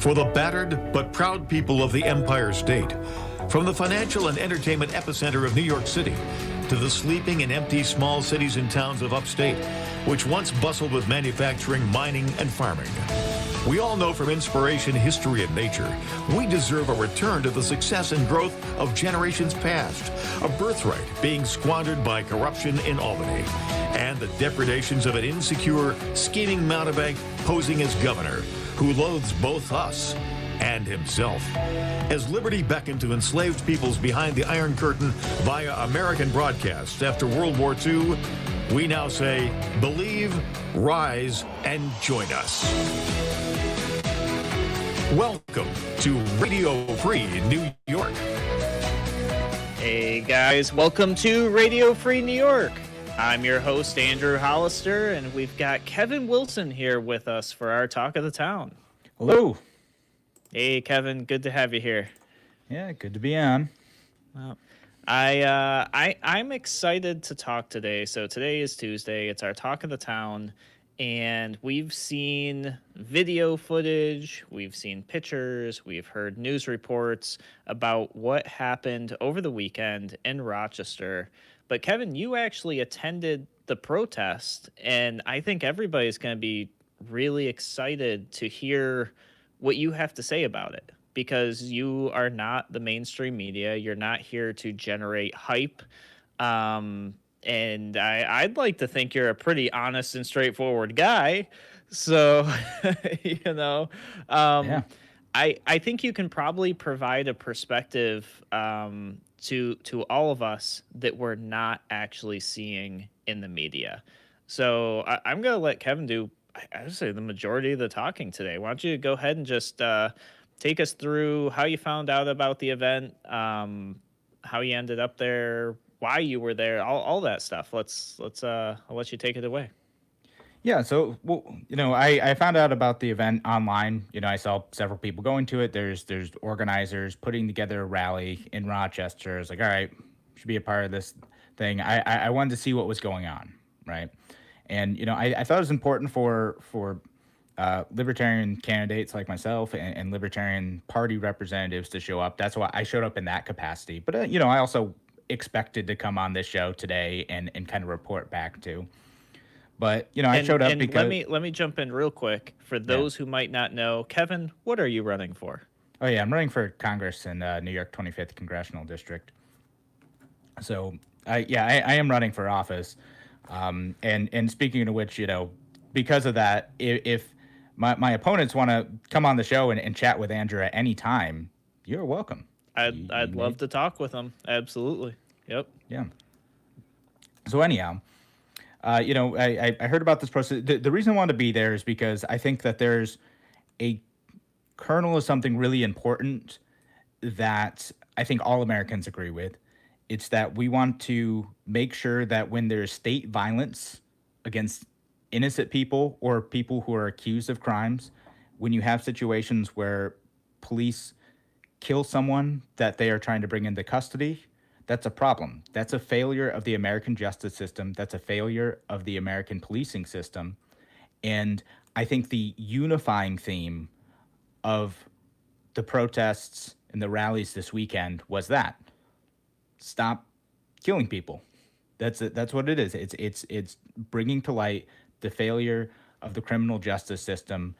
for the battered but proud people of the Empire State. From the financial and entertainment epicenter of New York City to the sleeping and empty small cities and towns of upstate, which once bustled with manufacturing, mining, and farming. We all know from inspiration, history, and nature, we deserve a return to the success and growth of generations past, a birthright being squandered by corruption in Albany, and the depredations of an insecure, scheming mountebank posing as governor, who loathes both us and himself. As liberty beckoned to enslaved peoples behind the Iron Curtain via American broadcasts after World War II, we now say, believe, rise, and join us. Welcome to Radio Free New York. Hey guys, welcome to Radio Free New York. I'm your host, Andrew Hollister, and we've got Kevin Wilson here with us for our Talk of the Town. Hello. Hey, Kevin, good to have you here. Yeah, good to be on. Well, I'm excited to talk today. So today is Tuesday. It's our Talk of the Town, and we've seen video footage, we've seen pictures, we've heard news reports about what happened over the weekend in Rochester. But Kevin, you actually attended the protest, and I think everybody's going to be really excited to hear what you have to say about it, because you are not the mainstream media. You're not here to generate hype. And I'd like to think you're a pretty honest and straightforward guy. So, I think you can probably provide a perspective to all of us that we're not actually seeing in the media. So I'm going to let Kevin do, I would say, the majority of the talking today. Why don't you go ahead and just take us through how you found out about the event, how you ended up there, why you were there, all that stuff. I'll let you take it away. Yeah, so I found out about the event online. I saw several people going to it. There's organizers putting together a rally in Rochester. I was like, all right, should be a part of this thing. I wanted to see what was going on, right? And I thought it was important for libertarian candidates like myself and libertarian party representatives to show up. That's why I showed up in that capacity. But I also expected to come on this show today and kind of report back too. But I showed up because let me jump in real quick for those who might not know. Kevin, what are you running for? Oh yeah, I'm running for Congress in New York 25th Congressional District. So I am running for office. And speaking of which, because of that, if my opponents want to come on the show and chat with Andrew at any time, you're welcome. I'd love to talk with them. Absolutely. Yep. Yeah. So anyhow, I heard about this process. The reason I wanted to be there is because I think that there's a kernel of something really important that I think all Americans agree with. It's that we want to make sure that when there's state violence against innocent people or people who are accused of crimes, when you have situations where police kill someone that they are trying to bring into custody, that's a problem. That's a failure of the American justice system. That's a failure of the American policing system. And I think the unifying theme of the protests and the rallies this weekend was that. Stop killing people. That's what it is. It's bringing to light the failure of the criminal justice system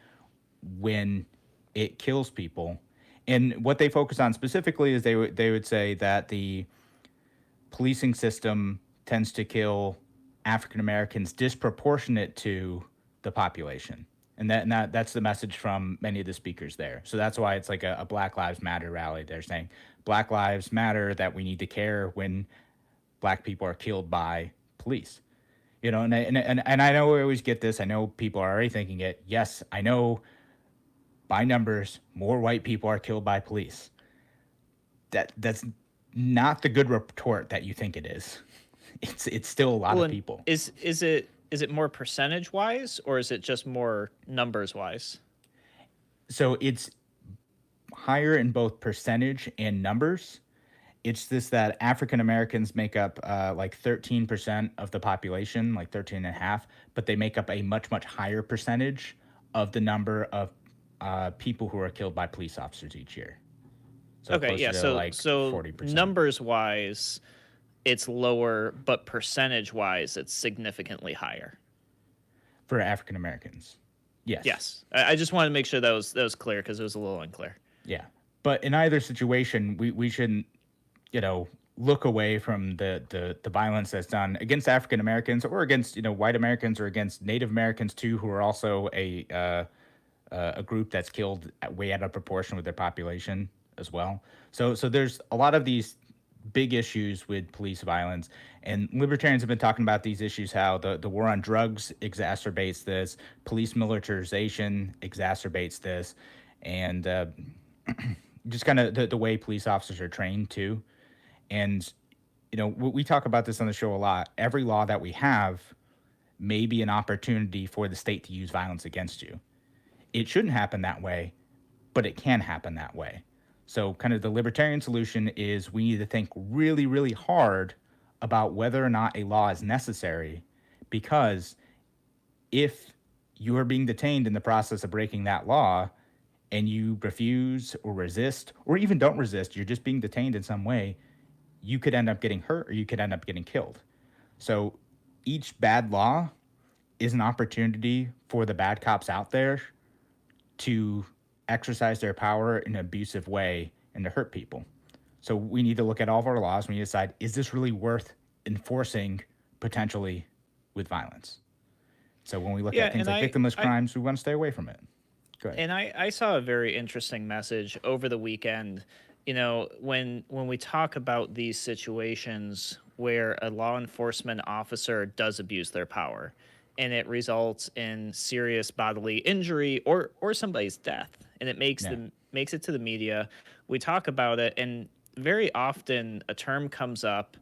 when it kills people. And what they focus on specifically is they would say that the policing system tends to kill African Americans disproportionate to the population. And that's the message from many of the speakers there. So that's why it's like a Black Lives Matter rally. They're saying Black Lives Matter, that we need to care when Black people are killed by police. And I know we always get this. I know people are already thinking it. Yes, I know by numbers, more white people are killed by police. That's not the good retort that you think it is. It's still a lot of people. Is it more percentage wise, or is it just more numbers wise? So it's higher in both percentage and numbers. It's this that African Americans make up like 13% of the population, like 13.5, but they make up a much, much higher percentage of the number of people who are killed by police officers each year. So Okay, closer yeah. to So like so 40%. numbers wise, it's lower, but percentage wise, it's significantly higher. For African Americans. Yes. Yes, I just wanted to make sure that was clear because it was a little unclear. Yeah. But in either situation, we shouldn't, look away from the violence that's done against African Americans or against, white Americans or against Native Americans too, who are also a group that's killed way out of proportion with their population as well. So there's a lot of these big issues with police violence, and libertarians have been talking about these issues, how the war on drugs exacerbates this, police militarization exacerbates this, and just kind of the way police officers are trained too. And we talk about this on the show a lot. Every law that we have may be an opportunity for the state to use violence against you. It shouldn't happen that way, but it can happen that way. So, kind of the libertarian solution is we need to think really, really hard about whether or not a law is necessary, because if you are being detained in the process of breaking that law and you refuse or resist, or even don't resist, you're just being detained in some way, you could end up getting hurt or you could end up getting killed. So, each bad law is an opportunity for the bad cops out there to exercise their power in an abusive way and to hurt people. So we need to look at all of our laws. We need to decide, is this really worth enforcing potentially with violence? So when we look at things like victimless crimes, we want to stay away from it. Go ahead. And I saw a very interesting message over the weekend. When we talk about these situations where a law enforcement officer does abuse their power and it results in serious bodily injury or somebody's death, and it makes it to the media, we talk about it, and very often a term comes up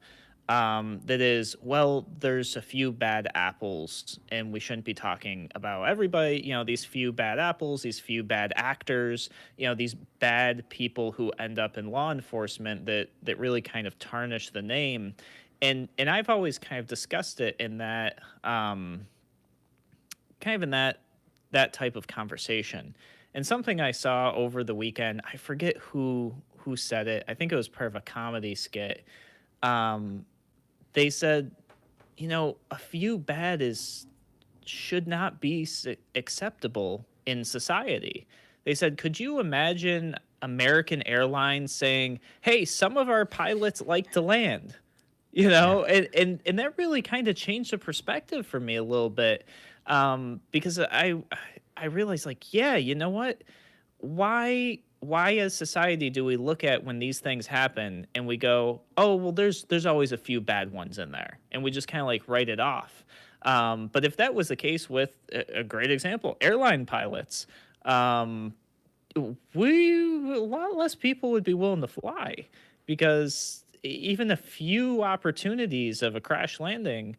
that is, well, there's a few bad apples, and we shouldn't be talking about everybody. These few bad apples, these few bad actors, these bad people who end up in law enforcement that really kind of tarnish the name. And I've always kind of discussed it in that that type of conversation. And something I saw over the weekend, I forget who said it. I think it was part of a comedy skit. They said, a few bad should not be acceptable in society. They said, could you imagine American Airlines saying, hey, some of our pilots like to land? And that really kind of changed the perspective for me a little bit, because I realized, like, yeah, you know what? Why as society do we look at when these things happen and we go, oh, well, there's always a few bad ones in there, and we just kind of like write it off. But if that was the case with a great example, airline pilots, a lot less people would be willing to fly, because even a few opportunities of a crash landing,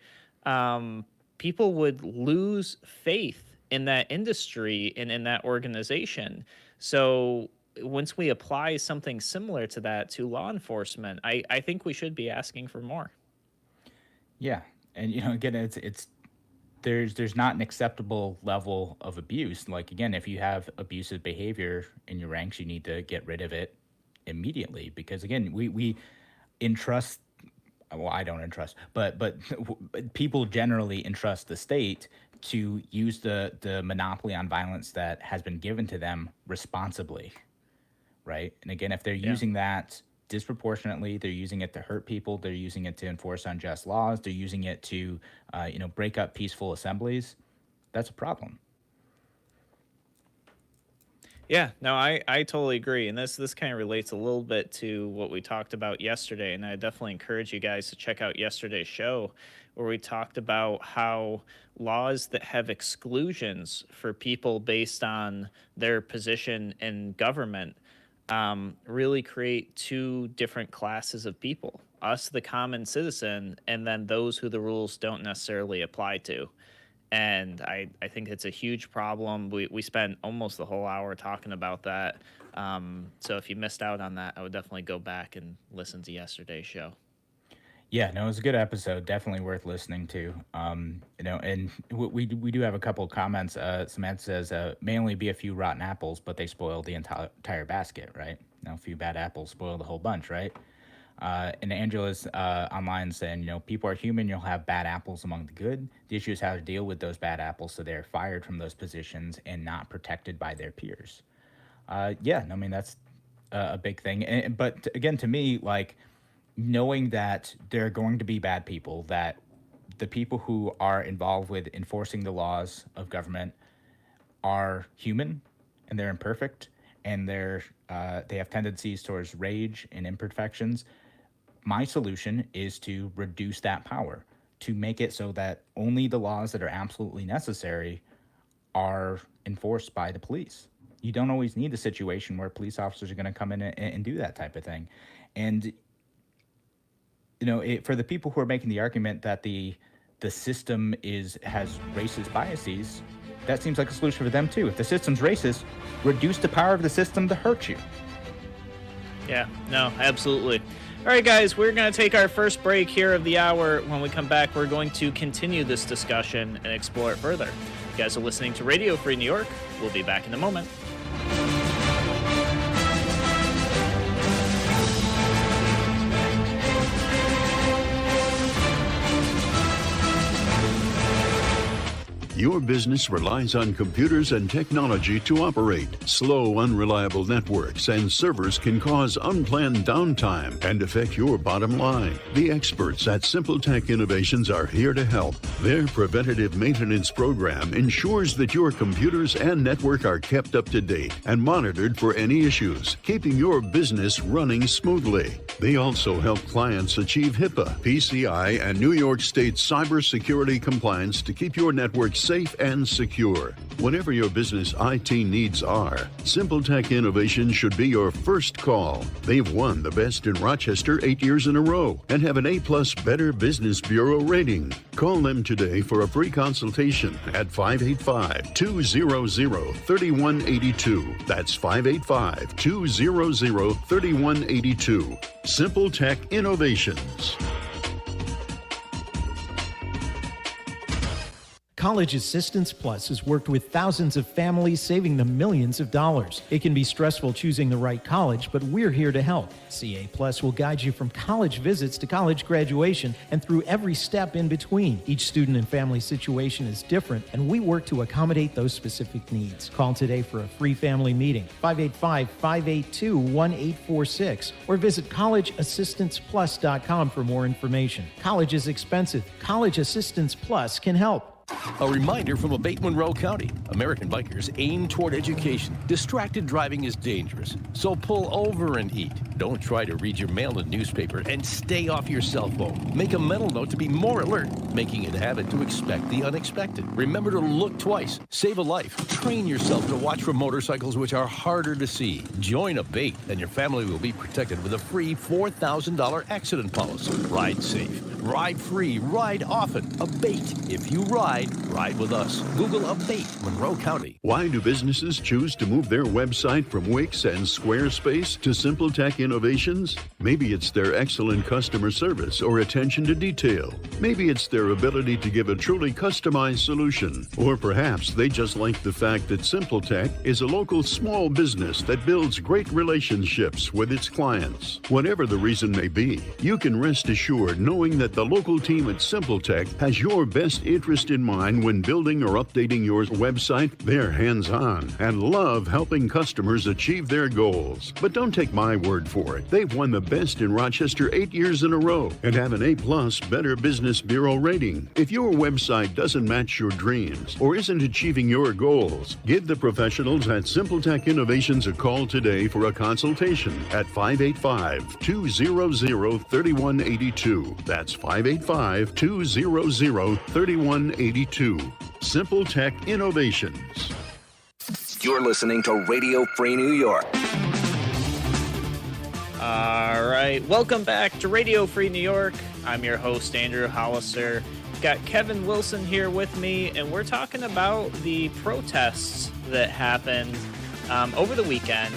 people would lose faith in that industry and in that organization. So once we apply something similar to that to law enforcement, I think we should be asking for more. Yeah. And, again, it's there's not an acceptable level of abuse. Like, again, if you have abusive behavior in your ranks, you need to get rid of it immediately, because, again, we entrust, well, I don't entrust, but people generally entrust the state to use the monopoly on violence that has been given to them responsibly, right? And again, if they're using that disproportionately, they're using it to hurt people, they're using it to enforce unjust laws, they're using it to break up peaceful assemblies, that's a problem. Yeah, no, I totally agree. And this kind of relates a little bit to what we talked about yesterday. And I definitely encourage you guys to check out yesterday's show, where we talked about how laws that have exclusions for people based on their position in government really create two different classes of people: us, the common citizen, and then those who the rules don't necessarily apply to. And I think it's a huge problem. We spent almost the whole hour talking about that. So if you missed out on that, I would definitely go back and listen to yesterday's show. Yeah, no, it was a good episode. Definitely worth listening to. And we do have a couple of comments. Samantha says, may only be a few rotten apples, but they spoil the entire basket, right? A few bad apples spoil the whole bunch, right? And Angela's online saying, people are human. You'll have bad apples among the good. The issue is how to deal with those bad apples so they're fired from those positions and not protected by their peers. That's a big thing. But again, to me, knowing that there are going to be bad people, that the people who are involved with enforcing the laws of government are human and they're imperfect and they have tendencies towards rage and imperfections. My solution is to reduce that power, to make it so that only the laws that are absolutely necessary are enforced by the police. You don't always need a situation where police officers are going to come in and do that type of thing. And for the people who are making the argument that the system has racist biases, that seems like a solution for them too. If the system's racist, reduce the power of the system to hurt you. Yeah, no, absolutely. All right, guys, we're going to take our first break here of the hour. When we come back, we're going to continue this discussion and explore it further. You guys are listening to Radio Free New York. We'll be back in a moment. Your business relies on computers and technology to operate. Slow, unreliable networks and servers can cause unplanned downtime and affect your bottom line. The experts at Simple Tech Innovations are here to help. Their preventative maintenance program ensures that your computers and network are kept up to date and monitored for any issues, keeping your business running smoothly. They also help clients achieve HIPAA, PCI, and New York State cybersecurity compliance to keep your network safe and secure. Whatever your business IT needs are, Simple Tech Innovations should be your first call. They've won the best in Rochester 8 years in a row and have an A+ Better Business Bureau rating. Call them today for a free consultation at 585-200-3182. That's 585-200-3182. Simple Tech Innovations. College Assistance Plus has worked with thousands of families, saving them millions of dollars. It can be stressful choosing the right college, but we're here to help. CA Plus will guide you from college visits to college graduation and through every step in between. Each student and family situation is different, and we work to accommodate those specific needs. Call today for a free family meeting, 585-582-1846, or visit collegeassistanceplus.com for more information. College is expensive. College Assistance Plus can help. A reminder from Abate Monroe County. American bikers aim toward education. Distracted driving is dangerous, so pull over and eat. Don't try to read your mail and newspaper, and stay off your cell phone. Make a mental note to be more alert, making it a habit to expect the unexpected. Remember to look twice. Save a life. Train yourself to watch for motorcycles which are harder to see. Join Abate, and your family will be protected with a free $4,000 accident policy. Ride safe. Ride free. Ride often. Abate. If you ride with us. Google Abate Monroe County. Why do businesses choose to move their website from Wix and Squarespace to Simple Tech Innovations? Maybe it's their excellent customer service or attention to detail. Maybe it's their ability to give a truly customized solution. Or perhaps they just like the fact that Simple Tech is a local small business that builds great relationships with its clients. Whatever the reason may be, you can rest assured knowing that the local team at Simple Tech has your best interest in mind when building or updating your website. They're hands-on and love helping customers achieve their goals. But don't take my word for it. They've won the best in Rochester 8 years in a row and have an A+ Better Business Bureau rating. If your website doesn't match your dreams or isn't achieving your goals, give the professionals at Simple Tech Innovations a call today for a consultation at 585-200-3182. That's 585-200-3182. Simple Tech Innovations. You're listening to Radio Free New York. All right, welcome back to Radio Free New York. I'm your host, Andrew Hollister. Got Kevin Wilson here with me, and we're talking about the protests that happened over the weekend.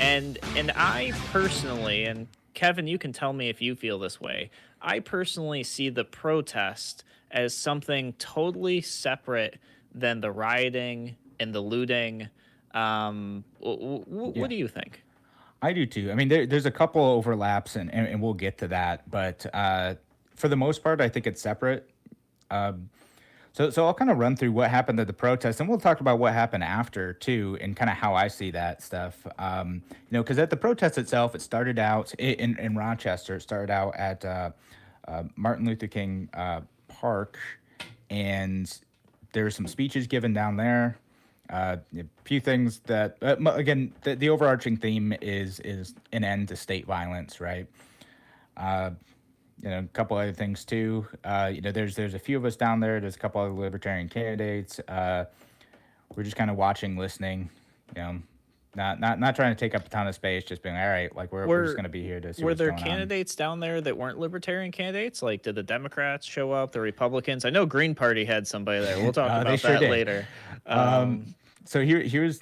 And I personally, and Kevin, you can tell me if you feel this way. I personally see the protest as something totally separate than the rioting and the looting. What do you think? I do too. I mean, there's a couple overlaps, and we'll get to that. But for the most part, I think it's separate. So I'll kind of run through what happened at the protest, and we'll talk about what happened after too, and kind of how I see that stuff. Because at the protest itself, it started out in Rochester. It started out at Martin Luther King Park, and there were some speeches given down there. A few things that again, the overarching theme is an end to state violence, right? A couple other things too. There's a few of us down there. There's a couple other libertarian candidates. We're just kind of watching, listening. Not trying to take up a ton of space. Just being all right. Like we're just going to be here to see were what's there going candidates down there that weren't libertarian candidates? Like, did the Democrats show up? The Republicans? I know Green Party had somebody there. We'll talk about that later. So here's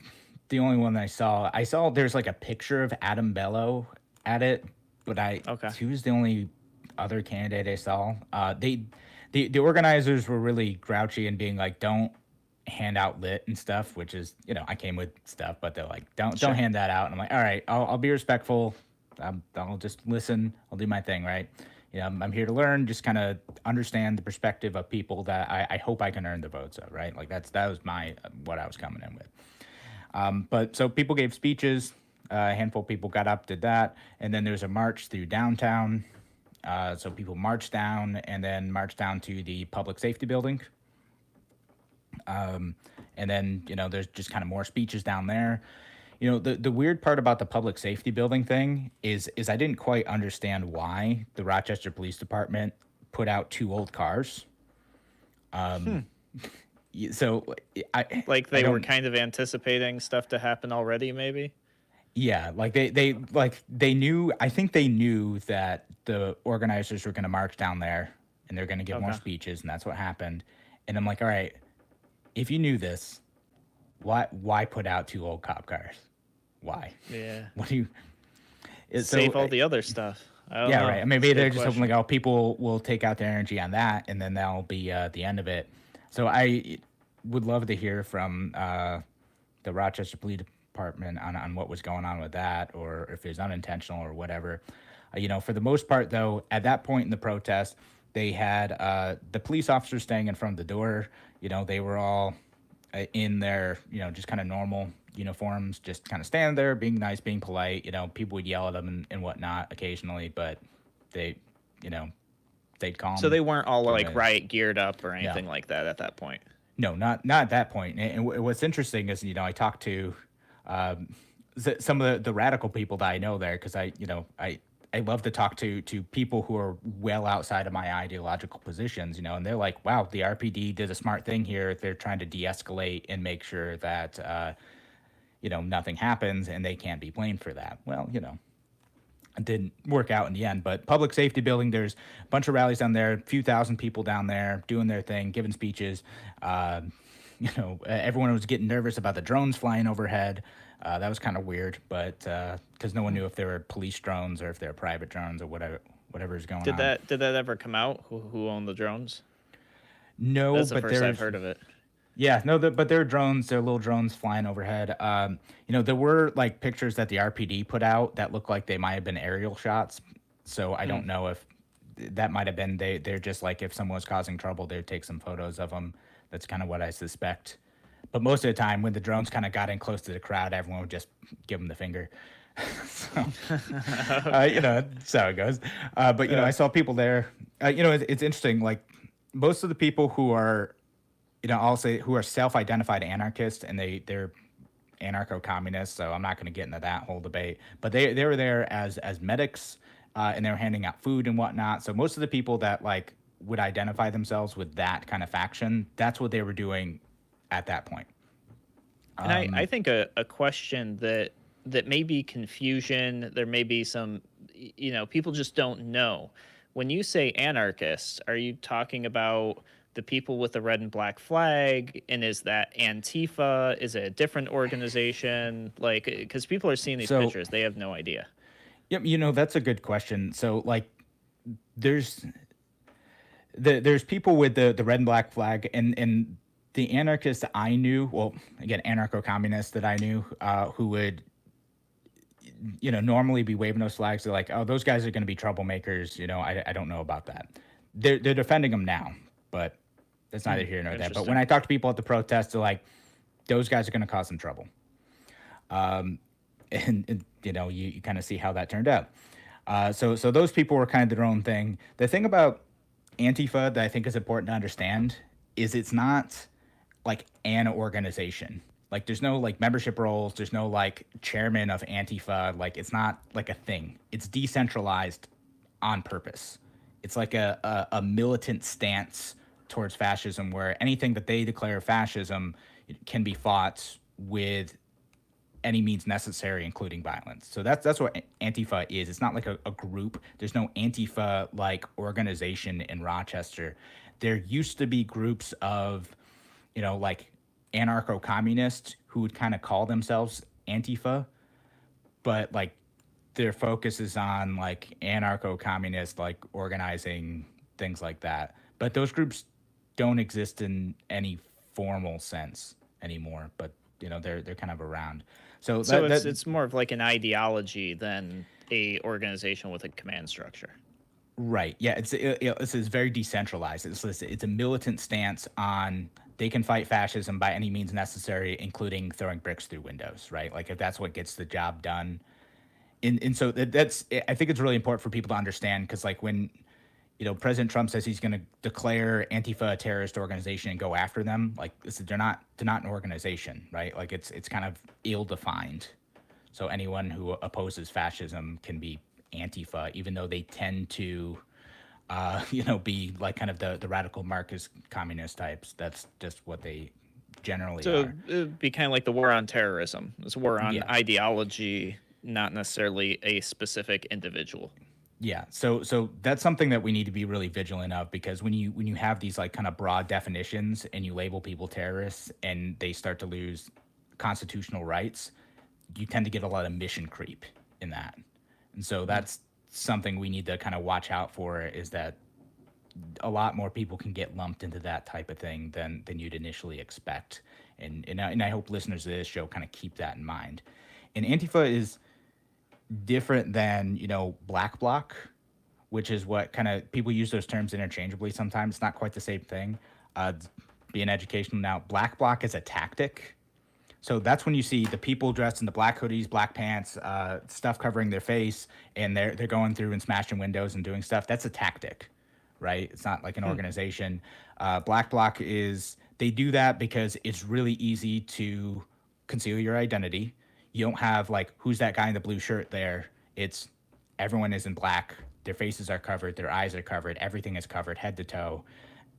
the only one that I saw. I saw there's like a picture of Adam Bello at it, but he was the only other candidate I saw. The organizers were really grouchy and being like, don't hand out lit and stuff, which is, I came with stuff, but they're like, don't hand that out. And I'm like, all right, I'll be respectful. I'll just listen. I'll do my thing, right? I'm here to learn, just kind of understand the perspective of people that I hope I can earn the votes of, right? Like that was what I was coming in with. But so people gave speeches, a handful of people got up, did that. And then there's a march through downtown. So people marched down and then marched down to the public safety building. And then, there's just kind of more speeches down there. The weird part about the public safety building thing is I didn't quite understand why the Rochester Police Department put out 2 old cars. So they were kind of anticipating stuff to happen already, maybe. Yeah, like they knew. I think they knew that the organizers were going to march down there and they're going to give more speeches, and that's what happened. And I'm like, all right, if you knew this, why put out 2 old cop cars? Why? Yeah. What do you save all the other stuff? I don't know. Right. Maybe they're just hoping like, oh, people will take out their energy on that, and then that'll be the end of it. So I would love to hear from the Rochester Police Department on what was going on with that, or if it was unintentional or whatever. For the most part, though, at that point in the protest, they had the police officers staying in front of the door. They were all in their, just kind of normal uniforms, just kind of standing there, being nice, being polite. People would yell at them and whatnot occasionally, but they, stayed calm. So they weren't all like riot geared up or anything like that at that point. No, not at that point. And what's interesting is, I talked to some of the radical people that I know there, because I love to talk to people who are well outside of my ideological positions, and they're like, wow, the RPD did a smart thing here. They're trying to de-escalate and make sure that, nothing happens, and they can't be blamed for that. Well, it didn't work out in the end, but public safety building, there's a bunch of rallies down there, a few thousand people down there doing their thing, giving speeches. Everyone was getting nervous about the drones flying overhead. That was kind of weird, but because no one knew if they were police drones or if they were private drones or whatever is going on. Did that ever come out? Who owned the drones? No, that's the but first I've heard of it. Yeah, no, but they're drones. They're little drones flying overhead. There were like pictures that the RPD put out that looked like they might have been aerial shots. So I don't know if that might have been they're just like, if someone was causing trouble, they'd take some photos of them. That's kind of what I suspect. But most of the time, when the drones kind of got in close to the crowd, everyone would just give them the finger. So, that's how it goes. I saw people there. It's interesting. Like most of the people who are, I'll say who are self-identified anarchists, and they're anarcho-communists. So I'm not going to get into that whole debate. But they were there as medics, and they were handing out food and whatnot. So most of the people that like would identify themselves with that kind of faction, that's what they were doing at that point. And I think a question that may be confusion, there may be some, people just don't know. When you say anarchists, are you talking about the people with the red and black flag? And is that Antifa? Is it a different organization? Like, because people are seeing these pictures, they have no idea. Yep, that's a good question. So, like, there's people with the red and black flag, and the anarchists I knew, well, again, anarcho-communists that I knew, who would, normally be waving those flags. They're like, oh, those guys are going to be troublemakers. I don't know about that. They're defending them now, but that's neither here nor there. But when I talk to people at the protests, they're like, those guys are going to cause some trouble. And you kind of see how that turned out. So those people were kind of their own thing. The thing about Antifa that I think is important to understand is it's not like an organization. Like, there's no like membership roles. There's no like chairman of Antifa. Like, it's not like a thing. It's decentralized on purpose. It's like a militant stance towards fascism, where anything that they declare fascism can be fought with any means necessary, including violence. So that's what Antifa is. It's not like a group. There's no Antifa like organization in Rochester. There used to be groups of, like anarcho-communists who would kind of call themselves Antifa, but like their focus is on like anarcho-communist, like organizing, things like that. But those groups don't exist in any formal sense anymore, but they're kind of around. So it's more of like an ideology than a organization with a command structure. Right. Yeah. It's very decentralized. It's a militant stance on they can fight fascism by any means necessary, including throwing bricks through windows. Right. Like, if that's what gets the job done. And so I think it's really important for people to understand, because like when President Trump says he's going to declare Antifa a terrorist organization and go after them, like, they're not an organization, right? Like, it's kind of ill-defined. So anyone who opposes fascism can be Antifa, even though they tend to, be like kind of the radical Marxist communist types. That's just what they generally are. So it'd be kind of like the war on terrorism. It's a war on ideology, not necessarily a specific individual. Yeah, so that's something that we need to be really vigilant of, because when you have these like kind of broad definitions and you label people terrorists and they start to lose constitutional rights, you tend to get a lot of mission creep in that. And so that's something we need to kind of watch out for, is that a lot more people can get lumped into that type of thing than you'd initially expect. And I hope listeners of this show kind of keep that in mind. And Antifa is different than Black Bloc, which is what kind of people use those terms interchangeably sometimes. It's not quite the same thing. Being educational now, Black Bloc is a tactic. So that's when you see the people dressed in the black hoodies, black pants, stuff covering their face, and they're going through and smashing windows and doing stuff. That's a tactic, right? It's not like an organization. Black Bloc they do that because it's really easy to conceal your identity. You don't have like, who's that guy in the blue shirt there? It's everyone is in black. Their faces are covered. Their eyes are covered. Everything is covered head to toe.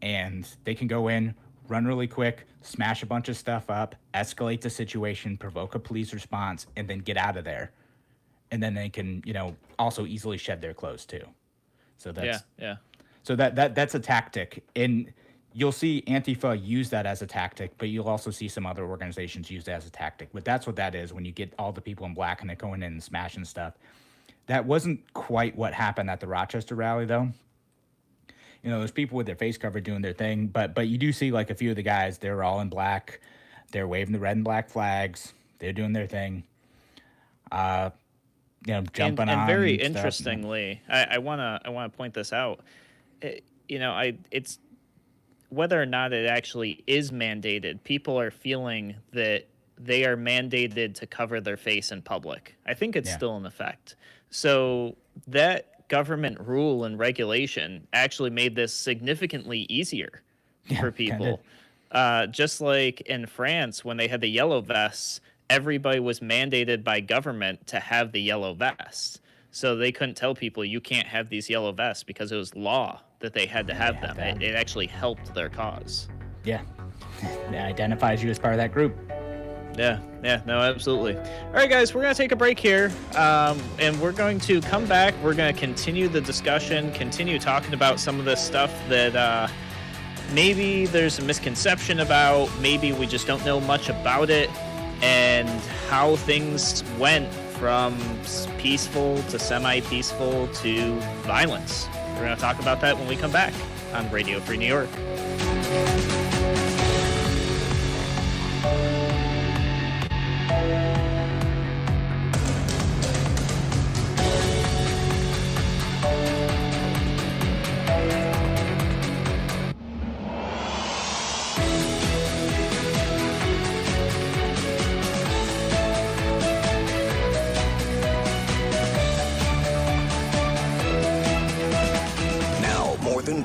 And they can go in, run really quick, smash a bunch of stuff up, escalate the situation, provoke a police response, and then get out of there. And then they can, also easily shed their clothes too. So that's So that's a tactic. And you'll see Antifa use that as a tactic, but you'll also see some other organizations use that as a tactic. But that's what that is, when you get all the people in black and they're going in and smashing stuff. That wasn't quite what happened at the Rochester rally, though. There's people with their face covered doing their thing, but you do see like a few of the guys, they're all in black. They're waving the red and black flags. They're doing their thing. Jumping on. And very interestingly, I wanna point this out. It's whether or not it actually is mandated, people are feeling that they are mandated to cover their face in public. I think it's still in effect. So that government rule and regulation actually made this significantly easier for people. Just like in France, when they had the yellow vests, everybody was mandated by government to have the yellow vest. So they couldn't tell people you can't have these yellow vests because it was law that they had to have them. It actually helped their cause. Yeah. It identifies you as part of that group. Yeah, no, absolutely. All right, guys, we're going to take a break here, and we're going to come back. We're going to continue the discussion, continue talking about some of this stuff that maybe there's a misconception about, maybe we just don't know much about it, and how things went from peaceful to semi-peaceful to violence. We're going to talk about that when we come back on Radio Free New York.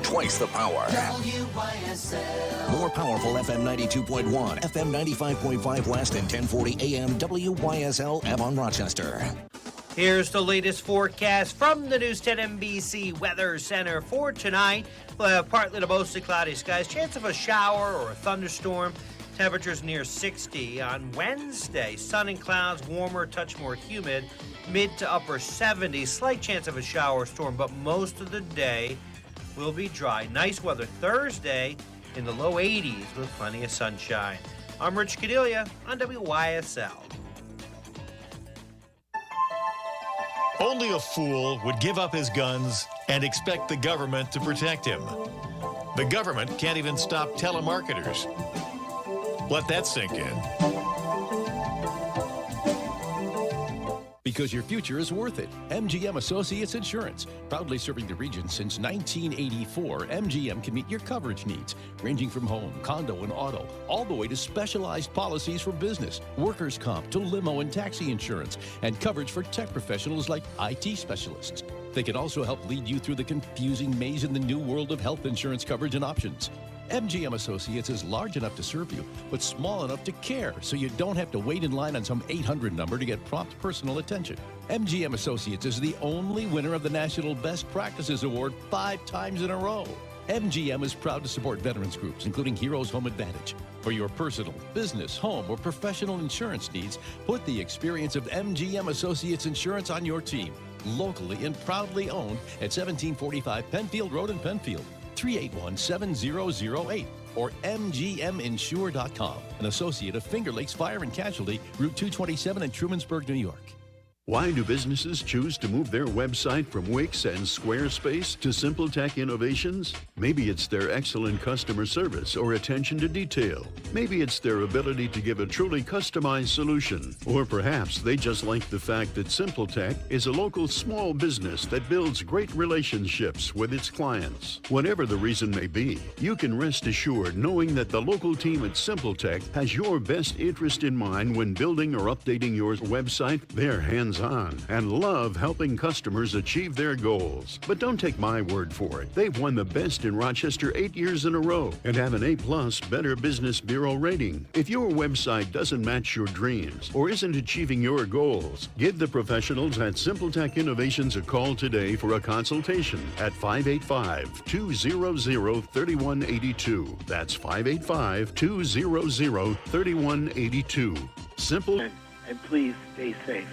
Twice the power. WYSL. More powerful FM 92.1, FM 95.5 West, and 1040 AM WYSL Avon Rochester. Here's the latest forecast from the News 10 NBC Weather Center for tonight. We'll have partly to mostly cloudy skies, chance of a shower or a thunderstorm. Temperatures near 60 on Wednesday. Sun and clouds, warmer, touch more humid, mid to upper 70s. Slight chance of a shower or storm, but most of the day will be dry. Nice weather Thursday in the low 80s with plenty of sunshine. I'm Rich Cadelia on WYSL. Only a fool would give up his guns and expect the government to protect him. The government can't even stop telemarketers. Let that sink in. Because your future is worth it. Mgm Associates Insurance. Proudly serving the region since 1984, MGM can meet your coverage needs, ranging from home, condo, and auto, all the way to specialized policies for business, workers' comp, to limo and taxi insurance, and coverage for tech professionals like IT specialists. They can also help lead you through the confusing maze in the new world of health insurance coverage and options. Mgm Associates is large enough to serve you, but small enough to care, so you don't have to wait in line on some 800 number to get prompt personal attention. Mgm Associates is the only winner of the National Best Practices Award 5 times in a row. MGM is proud to support veterans groups, including Heroes Home Advantage. For your personal, business, home, or professional insurance needs, put the experience of Mgm Associates Insurance on your team. Locally and proudly owned at 1745 Penfield Road in Penfield. 381-7008 or mgminsure.com, an associate of Finger Lakes Fire and Casualty, Route 227 in Trumansburg, New York. Why do businesses choose to move their website from Wix and Squarespace to Simple Tech Innovations? Maybe it's their excellent customer service or attention to detail. Maybe it's their ability to give a truly customized solution. Or perhaps they just like the fact that Simple Tech is a local small business that builds great relationships with its clients. Whatever the reason may be, you can rest assured knowing that the local team at Simple Tech has your best interest in mind when building or updating your website. They're hands-on and love helping customers achieve their goals. But don't take my word for it. They've won the best in Rochester 8 years in a row and have an A+ Better Business Bureau rating. If your website doesn't match your dreams or isn't achieving your goals, give the professionals at Simple Tech Innovations a call today for a consultation at 585-200-3182. That's 585-200-3182. Simple. And please stay safe.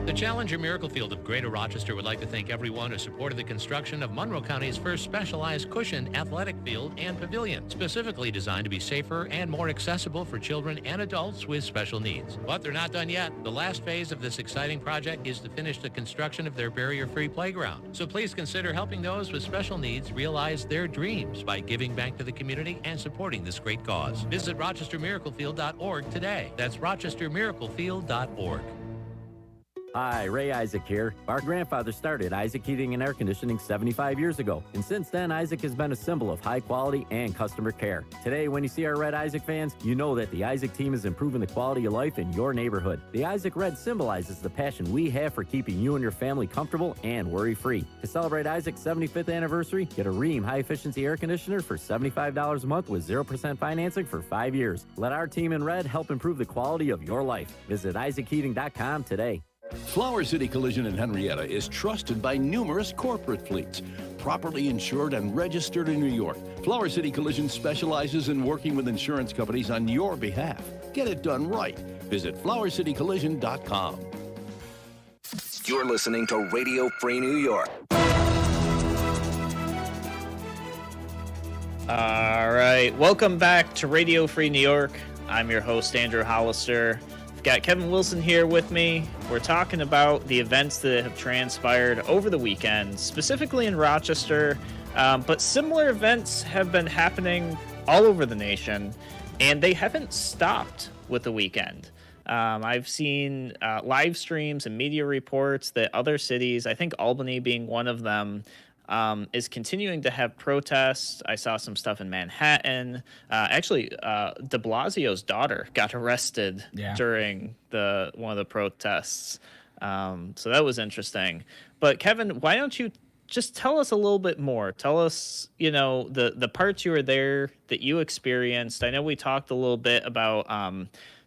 The Challenger Miracle Field of Greater Rochester would like to thank everyone who supported the construction of Monroe County's first specialized cushioned athletic field and pavilion, specifically designed to be safer and more accessible for children and adults with special needs. But they're not done yet. The last phase of this exciting project is to finish the construction of their barrier-free playground. So please consider helping those with special needs realize their dreams by giving back to the community and supporting this great cause. Visit rochestermiraclefield.org today. That's rochestermiraclefield.org. Hi, Ray Isaac here. Our grandfather started Isaac Heating and Air Conditioning 75 years ago, and since then, Isaac has been a symbol of high quality and customer care. Today, when you see our Red Isaac fans, you know that the Isaac team is improving the quality of life in your neighborhood. The Isaac Red symbolizes the passion we have for keeping you and your family comfortable and worry-free. To celebrate Isaac's 75th anniversary, get a Rheem high-efficiency air conditioner for $75 a month with 0% financing for 5 years. Let our team in Red help improve the quality of your life. Visit IsaacHeating.com today. Flower City Collision in Henrietta is trusted by numerous corporate fleets. Properly insured and registered in New York, Flower City Collision specializes in working with insurance companies on your behalf. Get it done right. Visit flowercitycollision.com. You're listening to Radio Free New York. All right. Welcome back to Radio Free New York. I'm your host, Andrew Hollister. Got Kevin Wilson here with me. We're talking about the events that have transpired over the weekend, specifically in Rochester, but similar events have been happening all over the nation, and they haven't stopped with the weekend. I've seen live streams and media reports that other cities, I think Albany being one of them, is continuing to have protests. I saw some stuff in Manhattan. Actually, de Blasio's daughter got arrested during one of the protests. So that was interesting. But Kevin, why don't you just tell us a little bit more? Tell us, the parts you were there that you experienced. I know we talked a little bit about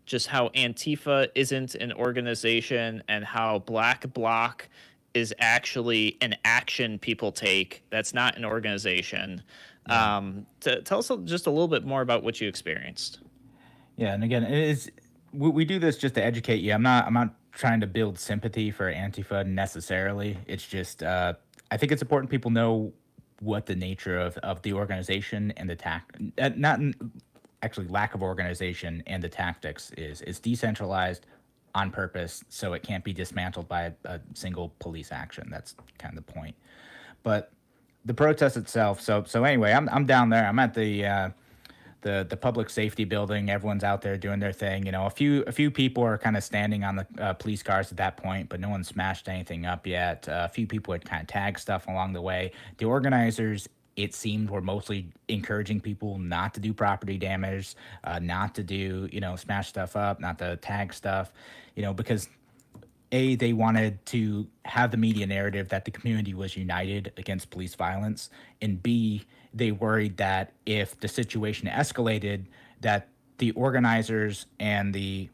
just how Antifa isn't an organization and how Black Bloc is actually an action people take. That's not an organization. Tell us just a little bit more about what you experienced. Yeah, and again, we do this just to educate you. I'm not trying to build sympathy for Antifa necessarily. It's just I think it's important people know what the nature of the organization and the lack of organization and the tactics is. It's decentralized on purpose, so it can't be dismantled by a single police action. That's kind of the point. But the protest itself. So anyway, I'm down there. I'm at the public safety building. Everyone's out there doing their thing. A few people are kind of standing on the police cars at that point, but no one smashed anything up yet. A few people had kind of tagged stuff along the way. The organizers, it seemed, were mostly encouraging people not to do property damage, not to do, smash stuff up, not to tag stuff, because A, they wanted to have the media narrative that the community was united against police violence, and B, they worried that if the situation escalated, that the organizers and the,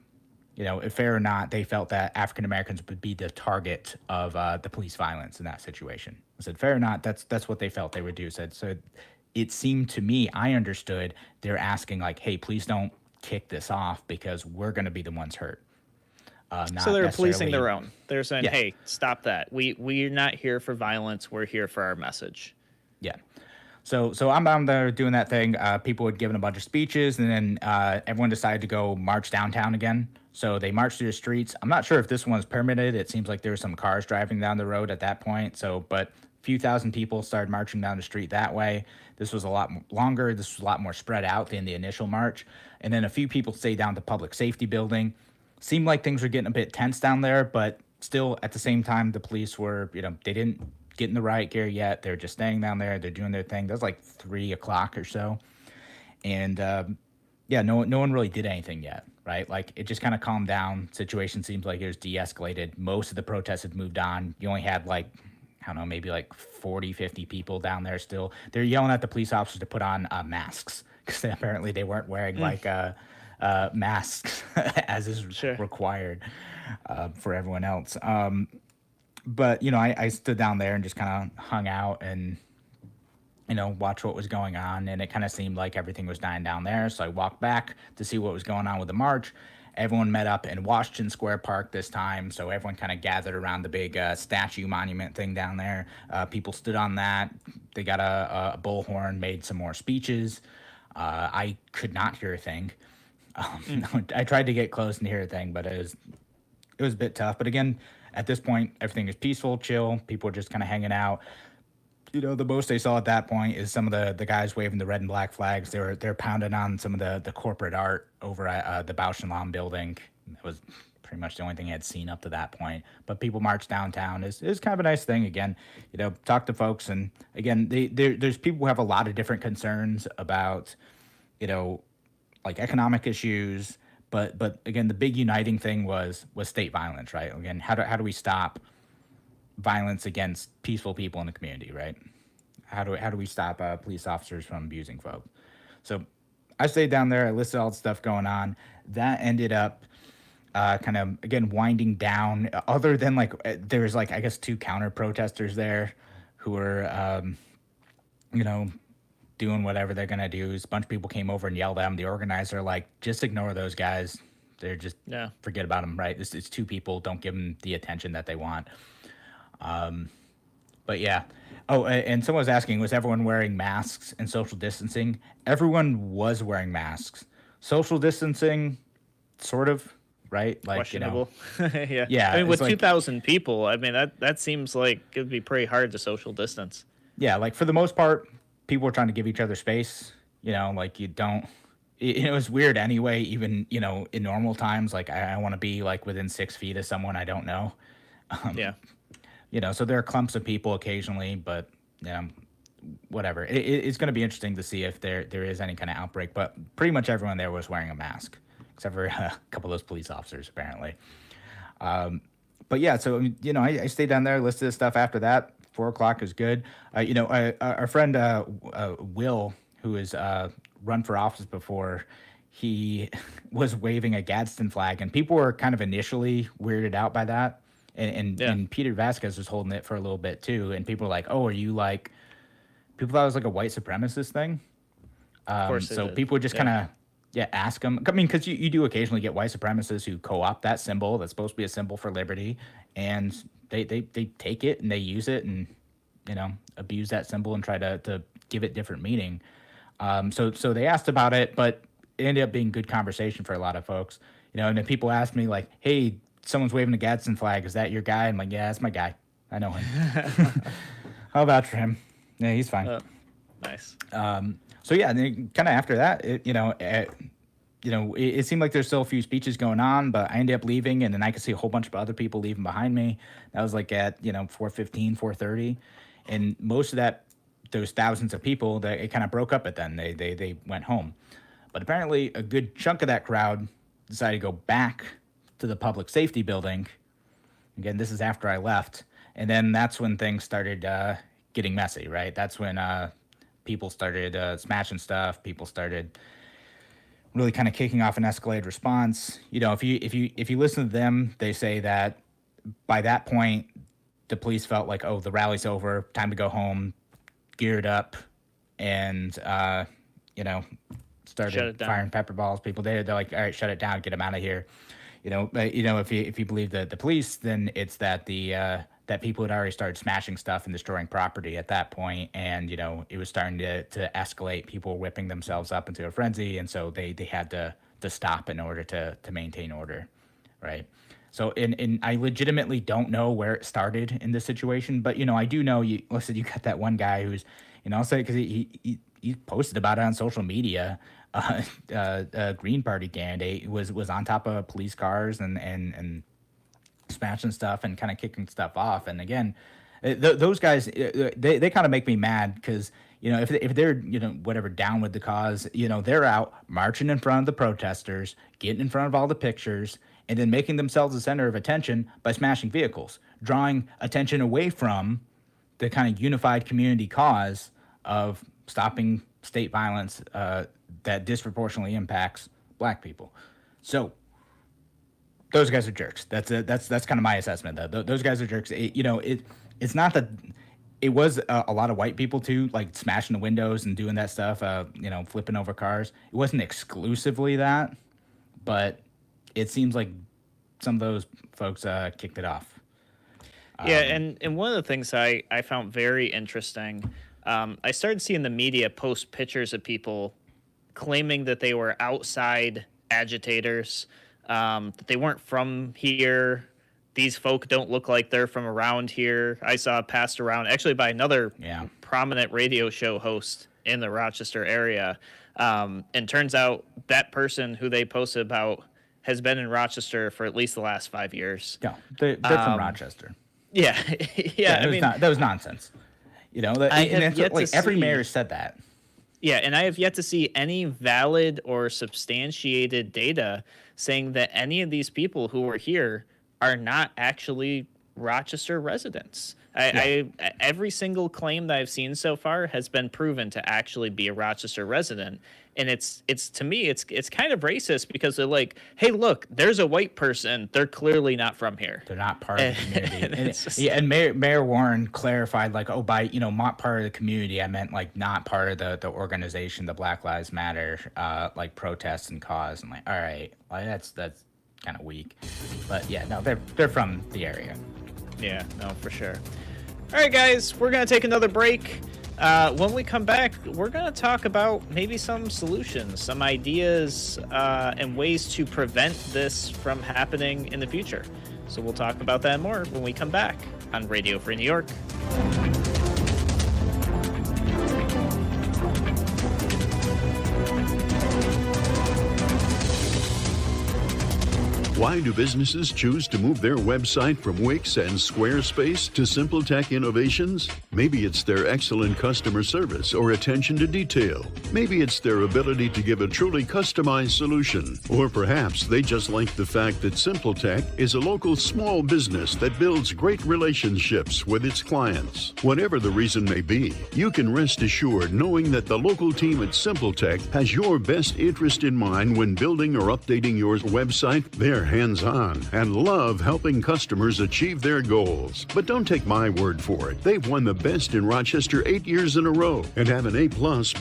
if fair or not, they felt that African Americans would be the target of the police violence in that situation. I said, fair or not, that's what they felt they would do. So it seemed to me, I understood they're asking like, hey, please don't kick this off because we're going to be the ones hurt. So they're policing their own. They're saying, hey, stop that. We're not here for violence. We're here for our message. Yeah. So I'm down there doing that thing. People had given a bunch of speeches, and then everyone decided to go march downtown again. So they marched through the streets. I'm not sure if this one's permitted. It seems like there were some cars driving down the road at that point. But a few thousand people started marching down the street that way. This was a lot longer. This was a lot more spread out than the initial march. And then a few people stayed down to public safety building. Seemed like things were getting a bit tense down there, but still at the same time, the police were, they didn't get in the riot gear yet. They're just staying down there. They're doing their thing. That was like 3 o'clock or so. And no one really did anything yet, right? Like it just kind of calmed down. Situation seems like it was de-escalated. Most of the protests had moved on. You only had maybe like 40, 50 people down there still. They're yelling at the police officers to put on masks because apparently they weren't wearing masks as is required for everyone else. But, I stood down there and just kind of hung out and, watched what was going on. And it kind of seemed like everything was dying down there. So I walked back to see what was going on with the march. Everyone met up in Washington Square Park this time. So everyone kind of gathered around the big statue monument thing down there. People stood on that. They got a bullhorn, made some more speeches. I could not hear a thing. I tried to get close and hear a thing, but it was a bit tough. But again, at this point, everything is peaceful, chill. People are just kind of hanging out. The most they saw at that point is some of the guys waving the red and black flags. They're pounding on some of the corporate art over at the Bausch and Lomb building. That was pretty much the only thing I had seen up to that point. But people march downtown. It's kind of a nice thing. Again, talk to folks. And again, there's people who have a lot of different concerns about, like economic issues. But again, the big uniting thing was state violence, right? Again, how do we stop violence against peaceful people in the community, right? How do we stop police officers from abusing folks? So I stayed down there. I listed all the stuff going on. That ended up kind of, again, winding down. Other than there was I guess 2 counter protesters there who were, doing whatever they're going to do. A bunch of people came over and yelled at them. The organizer, just ignore those guys. They're just, forget about them, right? It's 2 people. Don't give them the attention that they want. But yeah. Oh, and someone was asking, was everyone wearing masks and social distancing? Everyone was wearing masks. Social distancing, sort of, right? Like, questionable. Yeah. Yeah, I mean, with it's like- 2,000 people, I mean, that seems like it would be pretty hard to social distance. Yeah, like for the most part, people are trying to give each other space. Like you don't. It was weird anyway. Even in normal times, like I want to be like within 6 feet of someone I don't know. Yeah. So there are clumps of people occasionally, but whatever. It's going to be interesting to see if there is any kind of outbreak. But pretty much everyone there was wearing a mask, except for a couple of those police officers apparently. But yeah, so I stayed down there, listed this stuff after that. 4:00 is good. Our friend Will, who has run for office before, he was waving a Gadsden flag, and people were kind of initially weirded out by that. And Peter Vasquez was holding it for a little bit too, and people were like, "Oh, are you like?" People thought it was like a white supremacist thing. Of course so did. people would just kind of ask them. I mean, because you do occasionally get white supremacists who co-opt that symbol that's supposed to be a symbol for liberty, and they take it and they use it and abuse that symbol and try to give it different meaning. So they asked about it, but it ended up being good conversation for a lot of folks. And then people asked me like, "Hey, someone's waving a Gadsden flag. Is that your guy?" I'm like, "Yeah, that's my guy. I know him." How about for him? Yeah, he's fine. Nice. So yeah, and then kind of after that, it seemed like there's still a few speeches going on, but I ended up leaving, and then I could see a whole bunch of other people leaving behind me. That was like at 4:15, 4:30, and most of those thousands of people, it kind of broke up at then. They went home, but apparently a good chunk of that crowd decided to go back to the public safety building. Again, this is after I left, and then that's when things started getting messy, right? That's when people started smashing stuff. People started really kind of kicking off an escalated response. If you listen to them, they say that by that point, the police felt like, oh, the rally's over, time to go home, geared up, and started firing pepper balls. People they're like, all right, shut it down, get them out of here. If you believe the police, then it's that that people had already started smashing stuff and destroying property at that point, and it was starting to escalate. People were whipping themselves up into a frenzy, and so they had to stop in order to maintain order, right? So and I legitimately don't know where it started in this situation, but I do know you got that one guy who's I'll say because he posted about it on social media. A Green Party candidate was on top of police cars and smashing stuff and kind of kicking stuff off. And again, those guys, they kind of make me mad because if they're whatever down with the cause, they're out marching in front of the protesters, getting in front of all the pictures, and then making themselves the center of attention by smashing vehicles, drawing attention away from the kind of unified community cause of stopping state violence that disproportionately impacts black people. So those guys are jerks. That's kind of my assessment. Those guys are jerks. It's not that it was a lot of white people too, like smashing the windows and doing that stuff, flipping over cars. It wasn't exclusively that, but it seems like some of those folks kicked it off. Yeah, and one of the things I found very interesting, I started seeing the media post pictures of people claiming that they were outside agitators, that they weren't from here. These folk don't look like they're from around here. I saw it passed around actually by another prominent radio show host in the Rochester area. And turns out that person who they posted about has been in Rochester for at least the last 5 years. Yeah, they're from Rochester. Yeah, yeah. That was nonsense. Every mayor said that. Yeah, and I have yet to see any valid or substantiated data saying that any of these people who were here are not actually Rochester residents. Every single claim that I've seen so far has been proven to actually be a Rochester resident. And it's to me, it's kind of racist because they're like, hey, look, there's a white person. They're clearly not from here. They're not part of the community. And Mayor Warren clarified, like, oh, by not part of the community, I meant like not part of the organization, the Black Lives Matter, like protests and cause. I'm like, all right, well, that's kind of weak. But yeah, no, they're from the area. Yeah, no, for sure. All right, guys, we're gonna take another break. When we come back, we're going to talk about maybe some solutions, some ideas, and ways to prevent this from happening in the future. So we'll talk about that more when we come back on Radio Free New York. Why do businesses choose to move their website from Wix and Squarespace to Simple Tech Innovations? Maybe it's their excellent customer service or attention to detail. Maybe it's their ability to give a truly customized solution. Or perhaps they just like the fact that Simple Tech is a local small business that builds great relationships with its clients. Whatever the reason may be, you can rest assured knowing that the local team at Simple Tech has your best interest in mind when building or updating your website. They're hands-on and love helping customers achieve their goals. But don't take my word for it. They've won the best in Rochester 8 years in a row and have an A+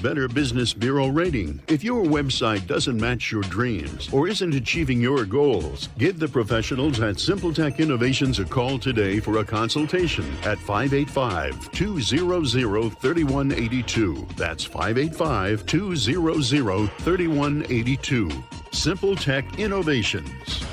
Better Business Bureau rating. If your website doesn't match your dreams or isn't achieving your goals, give the professionals at Simple Tech Innovations a call today for a consultation at 585-200-3182. That's 585-200-3182. Simple Tech Innovations.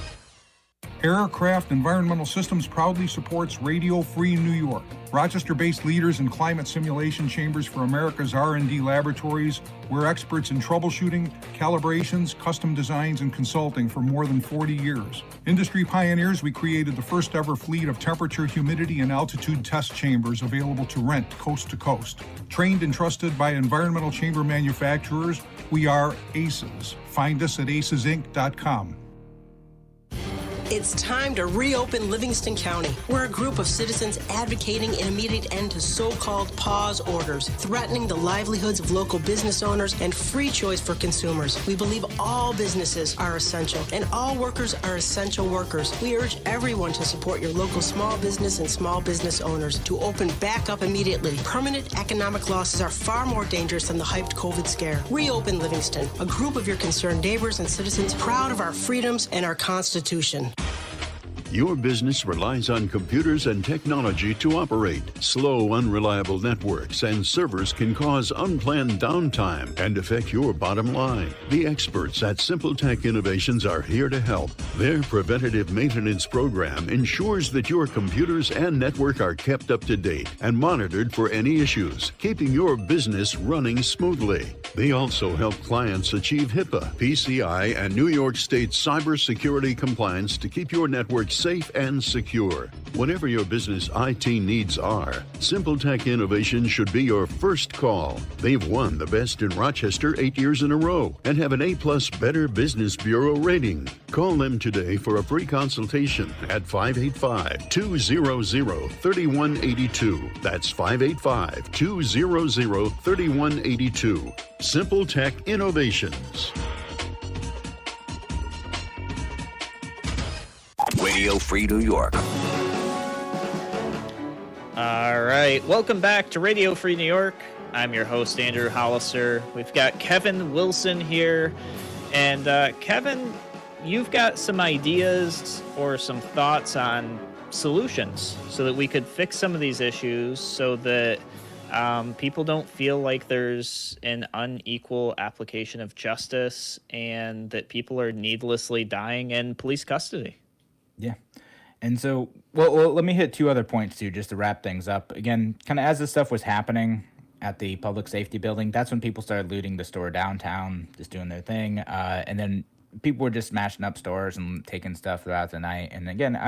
Aircraft Environmental Systems proudly supports Radio Free New York. Rochester-based leaders in climate simulation chambers for America's R&D laboratories. We're experts in troubleshooting, calibrations, custom designs, and consulting for more than 40 years. Industry pioneers, we created the first ever fleet of temperature, humidity, and altitude test chambers available to rent coast to coast. Trained and trusted by environmental chamber manufacturers, we are ACES. Find us at acesinc.com. It's time to reopen Livingston County. We're a group of citizens advocating an immediate end to so-called pause orders, threatening the livelihoods of local business owners and free choice for consumers. We believe all businesses are essential and all workers are essential workers. We urge everyone to support your local small business and small business owners to open back up immediately. Permanent economic losses are far more dangerous than the hyped COVID scare. Reopen Livingston, a group of your concerned neighbors and citizens proud of our freedoms and our Constitution. Your business relies on computers and technology to operate. Slow, unreliable networks and servers can cause unplanned downtime and affect your bottom line. The experts at Simple Tech Innovations are here to help. Their preventative maintenance program ensures that your computers and network are kept up to date and monitored for any issues, keeping your business running smoothly. They also help clients achieve HIPAA, PCI, and New York State cybersecurity compliance to keep your network safe and secure. Whatever your business IT needs are, Simple Tech Innovations should be your first call. They've won the best in Rochester 8 years in a row and have an A+ Better Business Bureau rating. Call them today for a free consultation at 585-200-3182. That's 585-200-3182. Simple Tech Innovations. Radio Free New York. All right, welcome back to Radio Free New York. I'm your host, Andrew Hollister. We've got Kevin Wilson here. And Kevin, you've got some ideas or some thoughts on solutions so that we could fix some of these issues so that people don't feel like there's an unequal application of justice and that people are needlessly dying in police custody. Yeah. And so, well, let me hit two other points too, just to wrap things up. Again, kind of as this stuff was happening at the public safety building, that's when people started looting the store downtown, just doing their thing. And then people were just smashing up stores and taking stuff throughout the night. And again,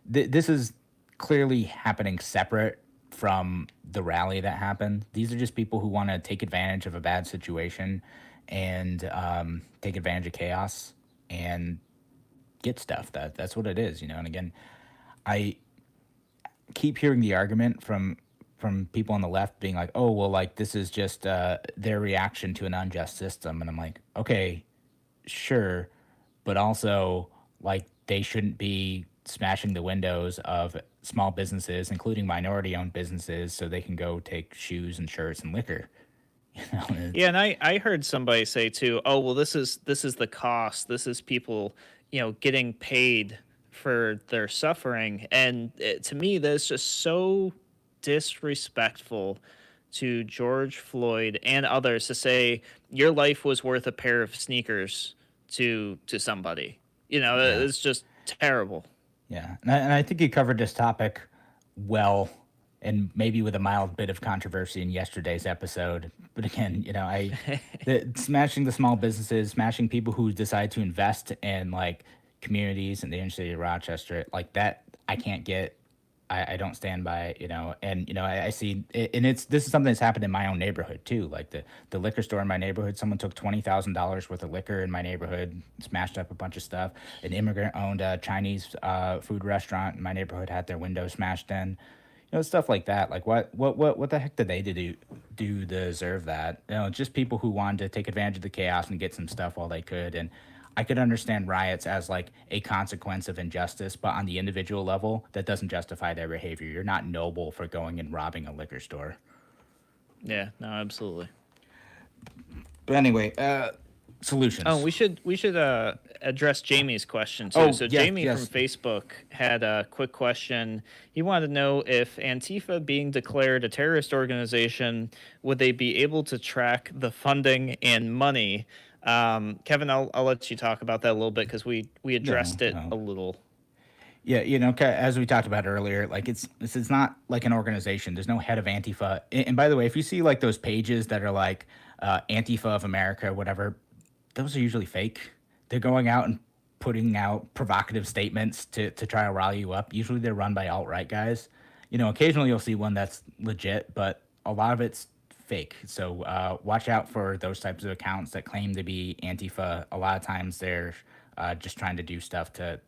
this is clearly happening separate from the rally that happened. These are just people who want to take advantage of a bad situation and take advantage of chaos and get stuff. That's what it is, you know. And again, I keep hearing the argument from people on the left being like, oh, well, like, this is just their reaction to an unjust system. And I'm like, okay, sure, but also, like, they shouldn't be smashing the windows of small businesses, including minority-owned businesses, so they can go take shoes and shirts and liquor. You know? Yeah, and I heard somebody say too, oh, well, this is the cost. This is people, you know, getting paid for their suffering. And to me, that's just so disrespectful to George Floyd and others to say your life was worth a pair of sneakers to somebody. It's just terrible. Yeah, and I think you covered this topic well, and maybe with a mild bit of controversy in yesterday's episode. But again, smashing the small businesses, smashing people who decide to invest in like communities in the inner city of Rochester, like that, I can't get. I don't stand by, I see, and this is something that's happened in my own neighborhood too. Like the liquor store in my neighborhood, someone took $20,000 worth of liquor in my neighborhood, smashed up a bunch of stuff. An immigrant owned a Chinese food restaurant in my neighborhood, had their windows smashed in, stuff like that. Like what the heck did they do to deserve that? Just people who wanted to take advantage of the chaos and get some stuff while they could. And I could understand riots as like a consequence of injustice, but on the individual level, that doesn't justify their behavior. You're not noble for going and robbing a liquor store. Yeah, no, absolutely. But anyway, solutions. Oh, we should address Jamie's question too. Jamie from Facebook had a quick question. He wanted to know if Antifa being declared a terrorist organization, would they be able to track the funding and money? Kevin, I'll let you talk about that a little bit because we addressed it a little. Yeah, as we talked about earlier, like this is not like an organization. There's no head of Antifa. And by the way, if you see like those pages that are like Antifa of America or whatever, those are usually fake. They're going out and putting out provocative statements to try to rile you up. Usually they're run by alt-right guys. Occasionally you'll see one that's legit, but a lot of it's fake. So watch out for those types of accounts that claim to be Antifa. A lot of times they're just trying to do stuff to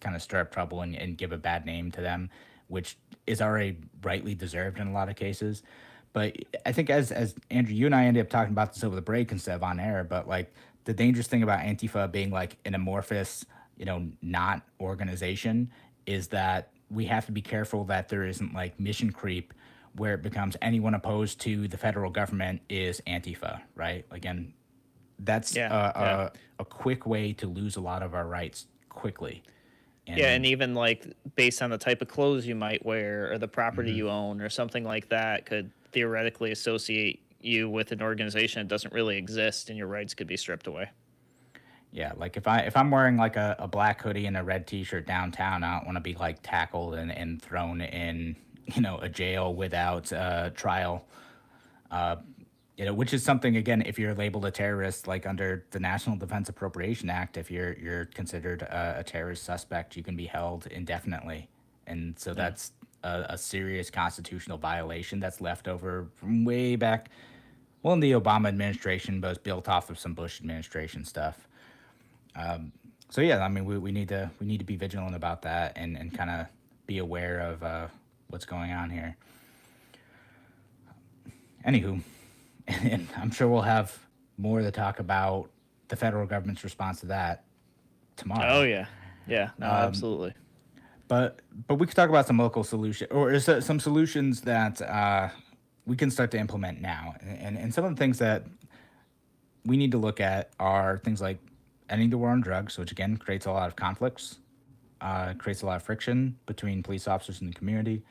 kind of stir up trouble and give a bad name to them, which is already rightly deserved in a lot of cases. But I think as Andrew, you and I ended up talking about this over the break instead of on air, but like the dangerous thing about Antifa being like an amorphous, not organization is that we have to be careful that there isn't like mission creep where it becomes anyone opposed to the federal government is Antifa, right? Again, that's a quick way to lose a lot of our rights quickly. And even like based on the type of clothes you might wear or the property you own or something like that could theoretically associate you with an organization that doesn't really exist, and your rights could be stripped away. Yeah, like if I'm wearing like a black hoodie and a red T-shirt downtown, I don't want to be like tackled and thrown in a jail without trial. Which is something, again, if you're labeled a terrorist, like under the National Defense Appropriation Act, if you're considered a terrorist suspect, you can be held indefinitely. And so that's a serious constitutional violation that's left over from way back, well, in the Obama administration, but it's built off of some Bush administration stuff. So yeah, I mean, we need to be vigilant about that and kind of be aware of what's going on here. Anywho, and I'm sure we'll have more to talk about the federal government's response to that tomorrow. Oh yeah, no, absolutely. But we could talk about some local solutions, or some solutions that we can start to implement now. And some of the things that we need to look at are things like ending the war on drugs, which again creates a lot of conflicts, creates a lot of friction between police officers and the community.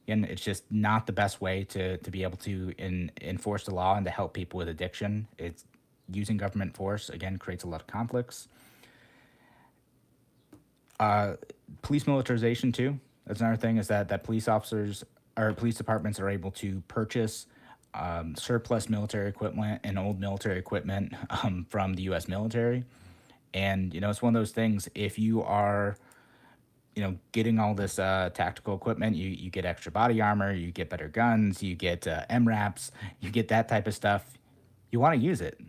Again, it's just not the best way to be able to enforce the law and to help people with addiction. It's using government force, again, creates a lot of conflicts. Police militarization, too. That's another thing, is that police officers or police departments are able to purchase surplus military equipment and old military equipment from the U.S. military. And, it's one of those things, if you are getting all this tactical equipment, you get extra body armor, you get better guns, you get MRAPs, you get that type of stuff. You want to use it.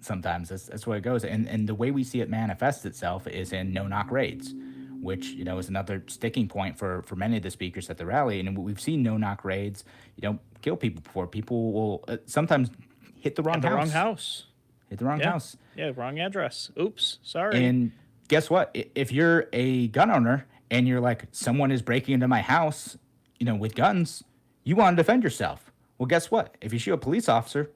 Sometimes that's where it goes. And the way we see it manifest itself is in no-knock raids, which, is another sticking point for many of the speakers at the rally. And we've seen no-knock raids, kill people before. People will sometimes hit the wrong house. Hit the wrong house. Yeah, wrong address. Oops, sorry. And guess what? If you're a gun owner and you're like, someone is breaking into my house, with guns, you want to defend yourself. Well, guess what? If you shoot a police officer,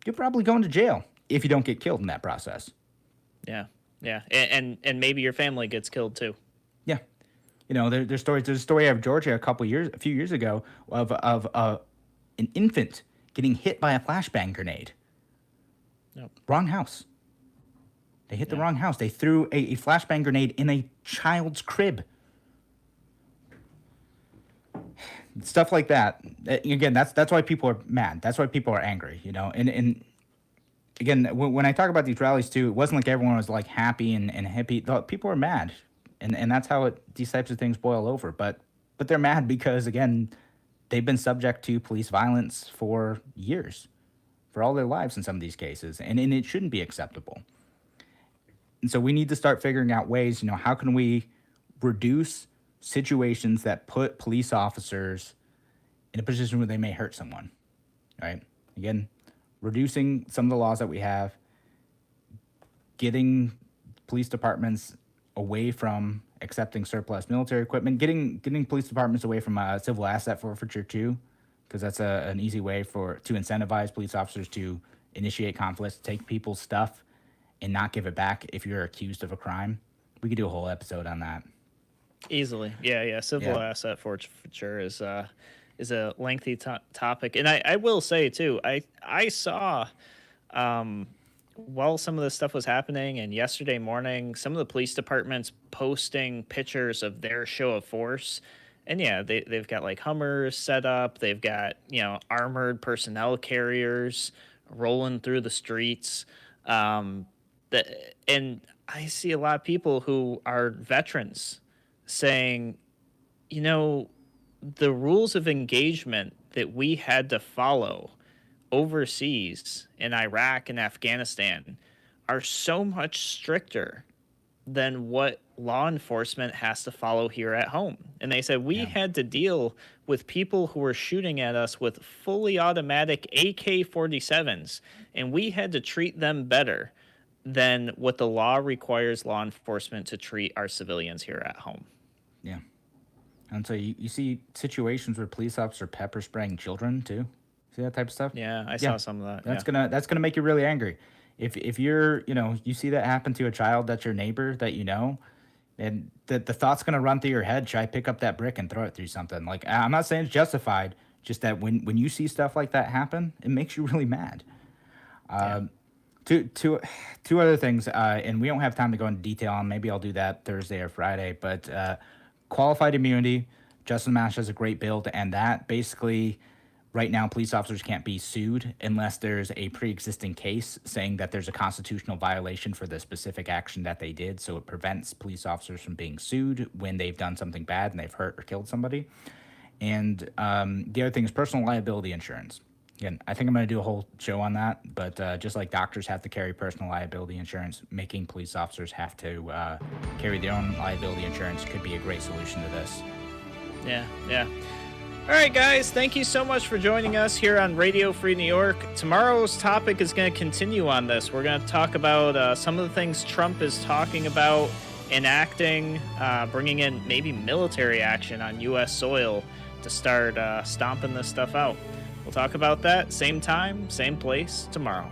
you're probably going to jail if you don't get killed in that process. Yeah. And maybe your family gets killed too. Yeah. There's stories. There's a story out of Georgia a few years ago of an infant getting hit by a flashbang grenade. Yep. Wrong house. They hit the wrong house. They threw a flashbang grenade in a child's crib. Stuff like that. Again, that's why people are mad. That's why people are angry, you know. And again, when I talk about these rallies too, it wasn't like everyone was like happy and hippie. People are mad, and that's how these types of things boil over. But they're mad because, again, they've been subject to police violence for years, for all their lives in some of these cases, and it shouldn't be acceptable. And so we need to start figuring out ways, you know, how can we reduce situations that put police officers in a position where they may hurt someone, right? Again, reducing some of the laws that we have, getting police departments away from accepting surplus military equipment, getting police departments away from civil asset forfeiture too, because that's an easy way to incentivize police officers to initiate conflicts, take people's stuff, and not give it back if you're accused of a crime. We could do a whole episode on that. Easily. Yeah. Civil asset forfeiture is a lengthy topic. And I will say, too, I saw, while some of this stuff was happening, and yesterday morning, some of the police departments posting pictures of their show of force. And, yeah, they've got, like, Hummers set up. They've got, you know, armored personnel carriers rolling through the streets. And I see a lot of people who are veterans saying, you know, the rules of engagement that we had to follow overseas in Iraq and Afghanistan are so much stricter than what law enforcement has to follow here at home. And they said we had to deal with people who were shooting at us with fully automatic AK-47s, and we had to treat them better than what the law requires law enforcement to treat our civilians here at home. Yeah. And so you see situations where police officers are pepper spraying children too. See that type of stuff? Yeah, I saw some of that. That's gonna make you really angry. If you're, you know, you see that happen to a child that's your neighbor that you know, and the thought's gonna run through your head, should I pick up that brick and throw it through something? Like, I'm not saying it's justified, just that when you see stuff like that happen, it makes you really mad. Two other things, and we don't have time to go into detail on. Maybe I'll do that Thursday or Friday. But qualified immunity, Justin Amash has a great bill to end that. Basically, right now, police officers can't be sued unless there's a pre-existing case saying that there's a constitutional violation for the specific action that they did. So it prevents police officers from being sued when they've done something bad and they've hurt or killed somebody. And the other thing is personal liability insurance. Again, I think I'm going to do a whole show on that, but just like doctors have to carry personal liability insurance, making police officers have to carry their own liability insurance could be a great solution to this. Yeah. All right, guys, thank you so much for joining us here on Radio Free New York. Tomorrow's topic is going to continue on this. We're going to talk about some of the things Trump is talking about enacting, bringing in maybe military action on U.S. soil to start stomping this stuff out. We'll talk about that same time, same place tomorrow.